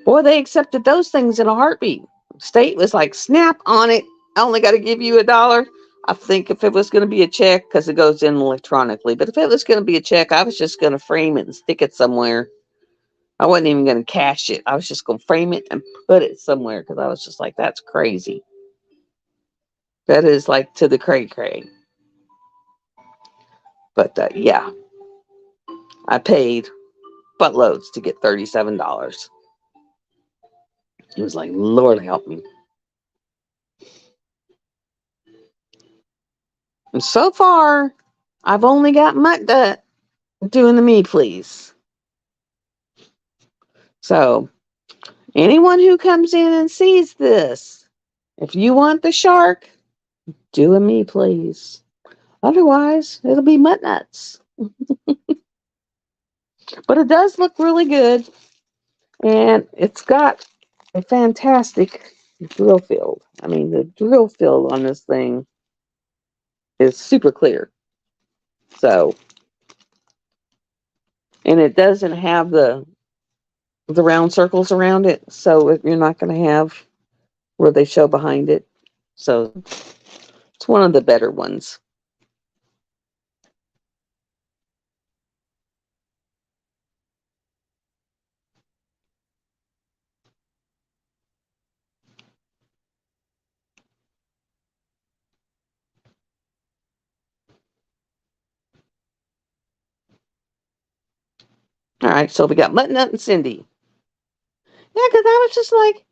Boy, they accepted those things in a heartbeat. State was like, snap on it. I only got to give you $1. I think if it was going to be a check, because it goes in electronically, but if it was going to be a check, I was just going to frame it and stick it somewhere. I wasn't even going to cash it. I was just going to frame it and put it somewhere because I was just like, that's crazy. That is like to the cray cray. But yeah, I paid buttloads to get $37. It was like, Lord help me. And so far, I've only got Mutda doing the me please. So anyone who comes in and sees this, if you want the shark, do a me please. Otherwise, it'll be Mutt Nuts. But it does look really good. And it's got a fantastic drill field. I mean, the drill field on this thing is super clear. So, and it doesn't have the round circles around it. So you're not going to have where they show behind it. So it's one of the better ones. All right, so we got Mutt Nut and Cindy. Yeah, because I was just like,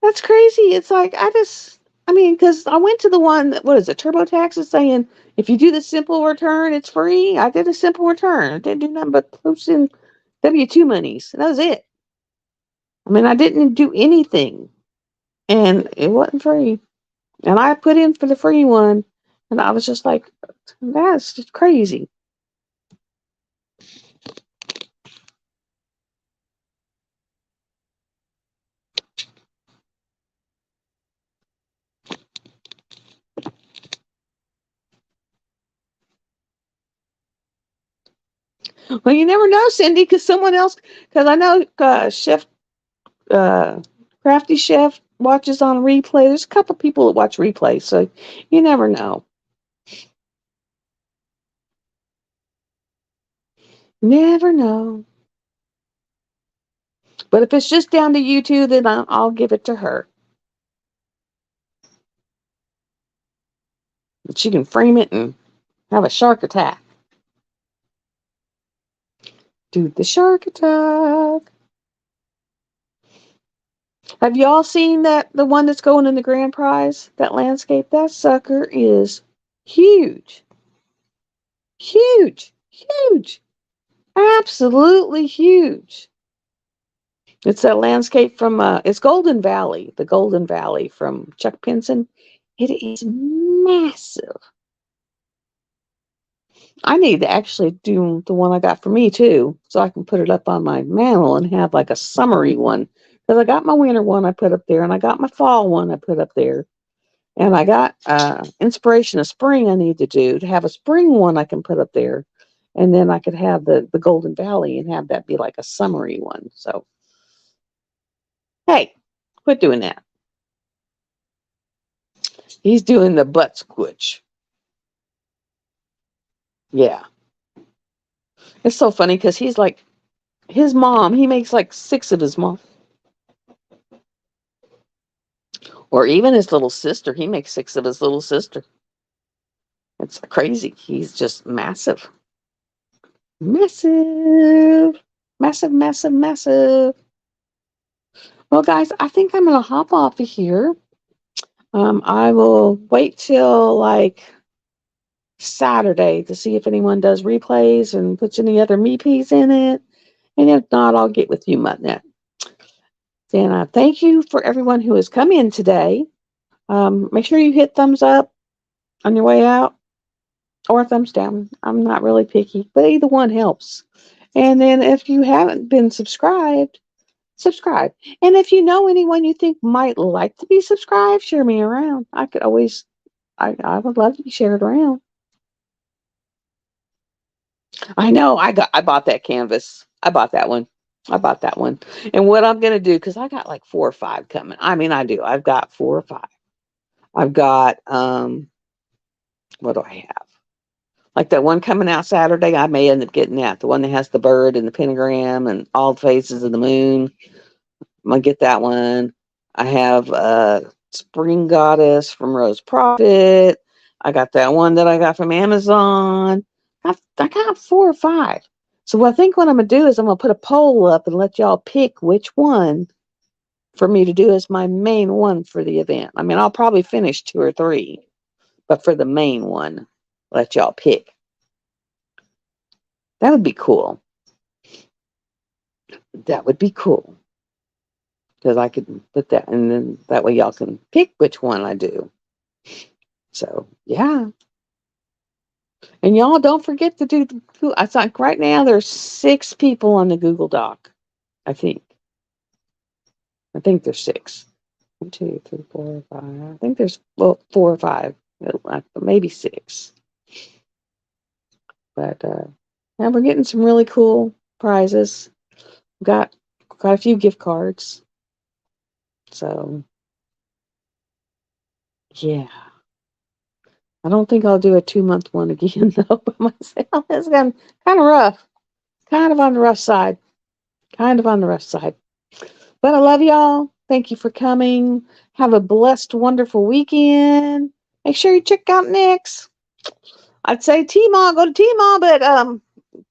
that's crazy. It's like, because I went to the one that, what is it, TurboTax is saying, if you do the simple return, it's free. I did a simple return. I didn't do nothing but post in W-2 monies. That was it. I mean, I didn't do anything. And it wasn't free. And I put in for the free one. And I was just like, that's just crazy. Well, you never know, Cindy, because someone else, because I know Chef, uh, Crafty Chef watches on replay. There's a couple people that watch replay, so you never know. Never know. But if it's just down to you two, then I'll give it to her. She can frame it and have a shark attack. Do the shark attack. Have y'all seen that the one that's going in the grand prize? That landscape? That sucker is huge. Huge. Huge. Absolutely huge. It's that landscape from it's Golden Valley, the Golden Valley from Chuck Pinson. It is massive. I need to actually do the one I got for me too, so I can put it up on my mantle and have like a summery one. Because I got my winter one I put up there, and I got my fall one I put up there, and I got inspiration of spring I need to do to have a spring one I can put up there, and then I could have the Golden Valley and have that be like a summery one. So hey, quit doing that. He's doing the butt squitch. Yeah. It's so funny because he's like his mom, he makes like 6 of his mom. Or even his little sister, he makes 6 of his little sister. It's crazy. He's just massive. Massive. Massive, massive, massive. Well, guys, I think I'm going to hop off of here. I will wait till like Saturday to see if anyone does replays and puts any other meepies in it. And if not, I'll get with you, Muttnet. Then thank you for everyone who has come in today. Make sure you hit thumbs up on your way out or thumbs down. I'm not really picky, but either one helps. And then if you haven't been subscribed, subscribe. And if you know anyone you think might like to be subscribed, share me around. I could always, I would love to be shared around. I know. I bought that canvas. I bought that one. I bought that one. And what I'm gonna do, because I got like 4 or 5 coming. I mean, I do. I've got 4 or 5. I've got what do I have? Like that one coming out Saturday, I may end up getting that. The one that has the bird and the pentagram and all the faces of the moon. I'm gonna get that one. I have Spring Goddess from Rose Prophet. I got that one that I got from Amazon. I got 4 or 5. So I think what I'm gonna do is I'm gonna put a poll up and let y'all pick which one for me to do as my main one for the event. I mean, I'll probably finish 2 or 3, but for the main one, let y'all pick. That would be cool. That would be cool. Because I could put that, and then that way y'all can pick which one I do. So, yeah. And y'all don't forget to do the, I think right now there's 6 people on the Google Doc. I think there's 6. 1, 2, 3, 4, 5. I think there's 4 or 5, maybe 6. But yeah, we're getting some really cool prizes. Got a few gift cards. So yeah. I don't think I'll do a 2-month one again though by myself. It's kind of rough. Kind of on the rough side. Kind of on the rough side. But I love y'all. Thank you for coming. Have a blessed, wonderful weekend. Make sure you check out Nick's. I'd say Tmall, go to Tmall, but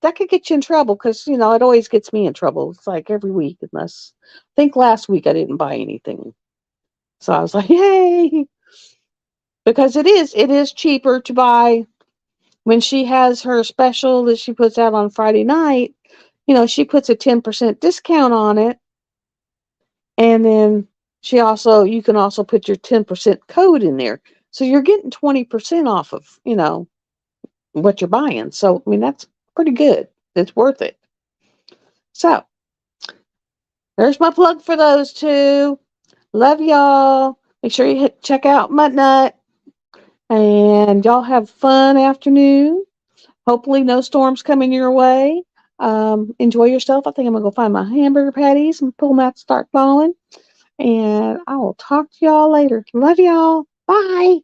that could get you in trouble because it always gets me in trouble. It's like every week, unless I think last week I didn't buy anything. So I was like, yay. Because it is cheaper to buy when she has her special that she puts out on Friday night. She puts a 10% discount on it. And then you can also put your 10% code in there. So you're getting 20% off of, what you're buying. So, I mean, that's pretty good. It's worth it. So there's my plug for those 2. Love y'all. Make sure you check out Muttnut. And y'all have fun afternoon. Hopefully no storms coming your way. Enjoy yourself. I think I'm gonna go find my hamburger patties and pull them out to start falling. And I will talk to y'all later. Love y'all. Bye.